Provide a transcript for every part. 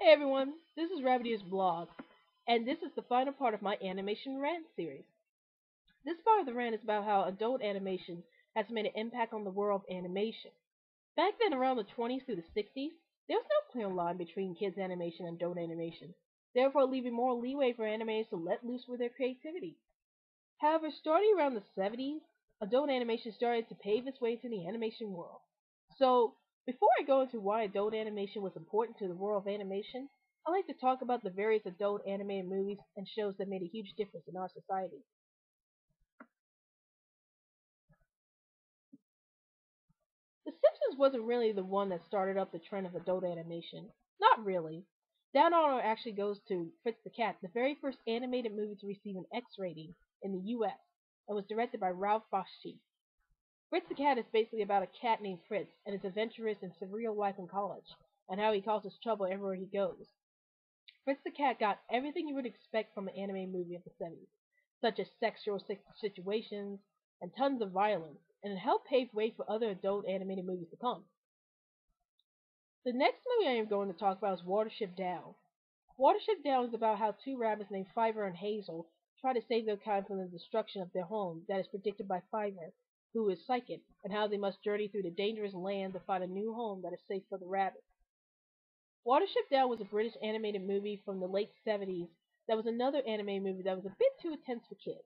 Hey everyone, this is Rabbit's blog, and this is the final part of my animation rant series. This part of the rant is about how adult animation has made an impact on the world of animation. Back then, around the 20s through the 60s, there was no clear line between kids' animation and adult animation, therefore leaving more leeway for animators to let loose with their creativity. However, starting around the 70s, adult animation started to pave its way into the animation world. So, before I go into why adult animation was important to the world of animation, I'd like to talk about the various adult animated movies and shows that made a huge difference in our society. The Simpsons wasn't really the one that started up the trend of adult animation. Not really. That honor actually goes to Fritz the Cat, the very first animated movie to receive an X rating in the US, and was directed by Ralph Bakshi. Fritz the Cat is basically about a cat named Fritz and his adventurous and surreal life in college, and how he causes trouble everywhere he goes. Fritz the Cat got everything you would expect from an anime movie of the 70s, such as sexual situations and tons of violence, and it helped pave way for other adult animated movies to come. The next movie I am going to talk about is Watership Down. Watership Down is about how two rabbits named Fiver and Hazel try to save their kind from the destruction of their home that is predicted by Fiver, who is psychic, and how they must journey through the dangerous land to find a new home that is safe for the rabbits. Watership Down was a British animated movie from the late 70s that was another anime movie that was a bit too intense for kids,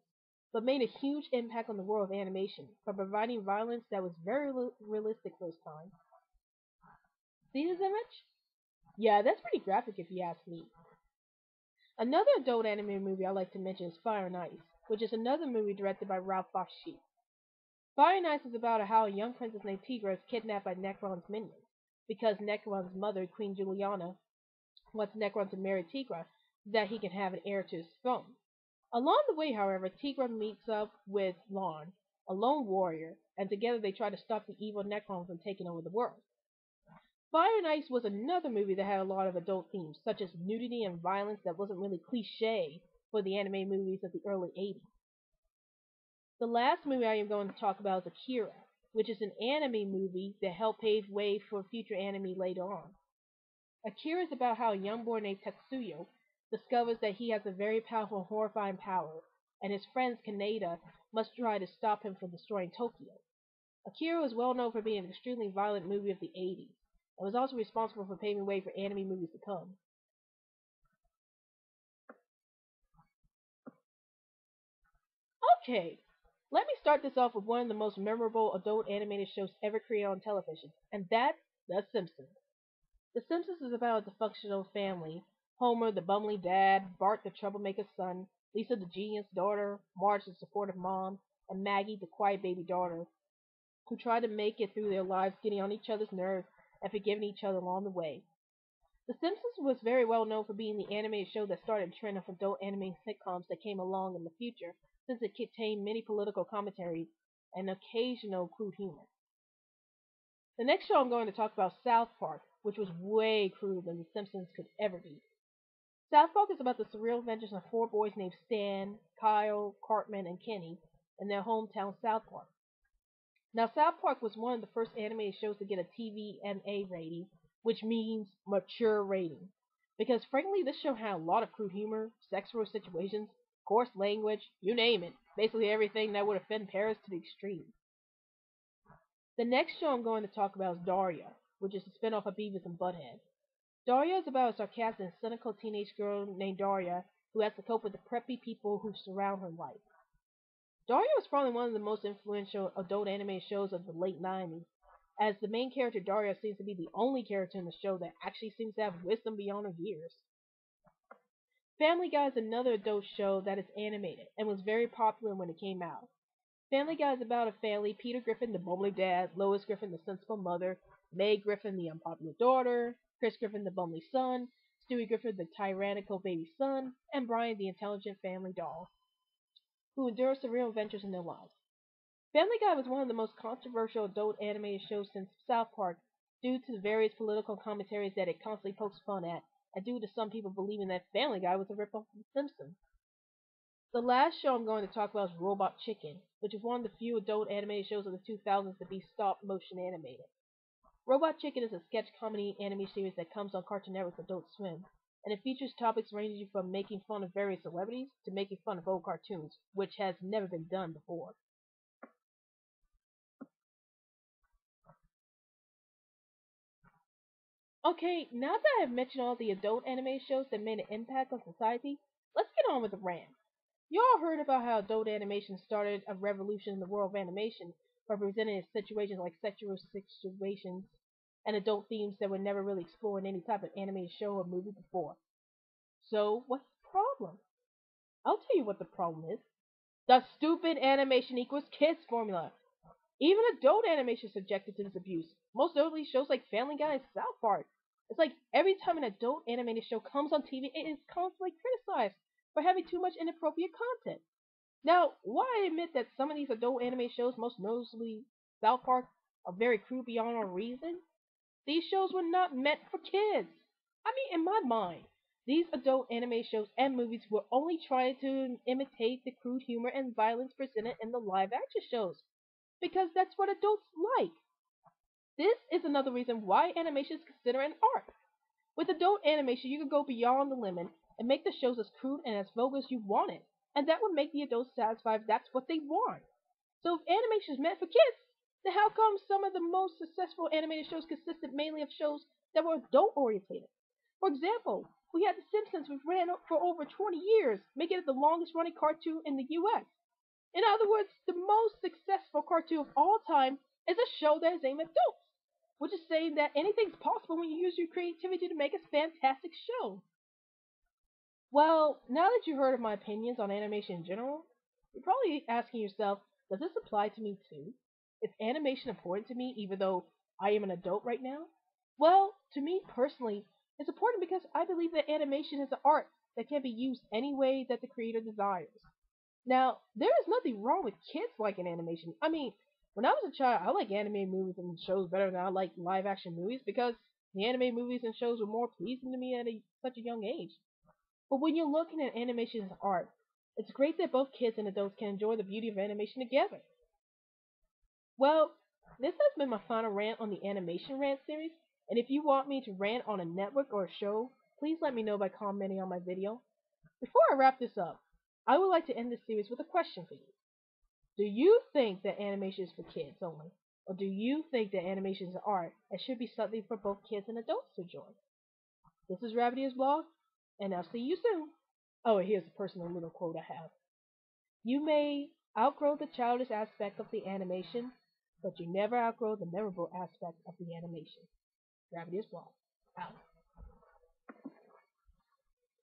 but made a huge impact on the world of animation by providing violence that was very realistic for its time. See this image? Yeah, that's pretty graphic if you ask me. Another adult anime movie I like to mention is Fire and Ice, which is another movie directed by Ralph Bakshi. Fire and Ice is about how a young princess named Tigra is kidnapped by Necron's minions, because Necron's mother, Queen Juliana, wants Necron to marry Tigra so that he can have an heir to his throne. Along the way, however, Tigra meets up with Lorne, a lone warrior, and together they try to stop the evil Necron from taking over the world. Fire and Ice was another movie that had a lot of adult themes, such as nudity and violence that wasn't really cliche for the anime movies of the early 80s. The last movie I am going to talk about is Akira, which is an anime movie that helped pave way for future anime later on. Akira is about how a young boy named Tetsuyo discovers that he has a very powerful, horrifying power, and his friends Kaneda must try to stop him from destroying Tokyo. Akira was well known for being an extremely violent movie of the 80s, and was also responsible for paving way for anime movies to come. Okay, let me start this off with one of the most memorable adult animated shows ever created on television, and that's The Simpsons. The Simpsons is about a dysfunctional family. Homer, the bumbling dad, Bart, the troublemaker son, Lisa, the genius daughter, Marge, the supportive mom, and Maggie, the quiet baby daughter, who try to make it through their lives getting on each other's nerves and forgiving each other along the way. The Simpsons was very well known for being the animated show that started a trend of adult animated sitcoms that came along in the future, since it contained many political commentaries and occasional crude humor. The next show I'm going to talk about is South Park, which was way cruder than The Simpsons could ever be. South Park is about the surreal adventures of four boys named Stan, Kyle, Cartman, and Kenny in their hometown South Park. Now, South Park was one of the first animated shows to get a TVMA rating, which means mature rating. Because frankly, this show had a lot of crude humor, sexual situations, coarse language, you name it. Basically everything that would offend parents to the extreme. The next show I'm going to talk about is Daria, which is a spin-off of Beavis and Butthead. Daria is about a sarcastic and cynical teenage girl named Daria who has to cope with the preppy people who surround her life. Daria was probably one of the most influential adult anime shows of the late 90s, as the main character Daria seems to be the only character in the show that actually seems to have wisdom beyond her years. Family Guy is another adult show that is animated and was very popular when it came out. Family Guy is about a family: Peter Griffin, the bumbling dad; Lois Griffin, the sensible mother; Mae Griffin, the unpopular daughter; Chris Griffin, the bumbling son; Stewie Griffin, the tyrannical baby son; and Brian, the intelligent family doll, who endure surreal adventures in their lives. Family Guy was one of the most controversial adult animated shows since South Park, due to the various political commentaries that it constantly pokes fun at, and due to some people believing that Family Guy was a ripoff of The Simpsons. The last show I'm going to talk about is Robot Chicken, which is one of the few adult animated shows of the 2000s to be stop motion animated. Robot Chicken is a sketch comedy anime series that comes on Cartoon Network's Adult Swim, and it features topics ranging from making fun of various celebrities to making fun of old cartoons, which has never been done before. Okay, now that I have mentioned all the adult anime shows that made an impact on society, let's get on with the rant. You all heard about how adult animation started a revolution in the world of animation by presenting situations like sexual situations and adult themes that were never really explored in any type of animated show or movie before. So, what's the problem? I'll tell you what the problem is. The stupid animation equals kids formula. Even adult animation is subjected to this abuse. Most notably, shows like Family Guy and South Park. It's like every time an adult animated show comes on TV, it is constantly criticized for having too much inappropriate content. Now, while I admit that some of these adult anime shows, most notably South Park, are very crude beyond all reason, these shows were not meant for kids. I mean, in my mind, these adult anime shows and movies were only trying to imitate the crude humor and violence presented in the live action shows, because that's what adults like. This is another reason why animation is considered an art. With adult animation, you can go beyond the limit and make the shows as crude and as vulgar as you want it, and that would make the adults satisfied if that's what they want. So if animation is meant for kids, then how come some of the most successful animated shows consisted mainly of shows that were adult orientated? For example, we had The Simpsons, which ran for over 20 years, making it the longest running cartoon in the US. In other words, the most successful cartoon of all time is a show that is aimed at adults, which is saying that anything's possible when you use your creativity to make a fantastic show. Well, now that you've heard of my opinions on animation in general, you're probably asking yourself, does this apply to me too? Is animation important to me even though I am an adult right now? Well, to me personally, it's important because I believe that animation is an art that can be used any way that the creator desires. Now, there is nothing wrong with kids liking animation. I mean, when I was a child, I like anime movies and shows better than I like live action movies because the anime movies and shows were more pleasing to me at such a young age. But when you're looking at animation as art, it's great that both kids and adults can enjoy the beauty of animation together. Well, this has been my final rant on the animation rant series, and if you want me to rant on a network or a show, please let me know by commenting on my video. Before I wrap this up, I would like to end this series with a question for you. Do you think that animation is for kids only? Or do you think that animation is art and should be something for both kids and adults to enjoy? This is Rabbit's Blog, and I'll see you soon. Oh, and here's a personal little quote I have. You may outgrow the childish aspect of the animation, but you never outgrow the memorable aspect of the animation. Rabbit's Blog. Out.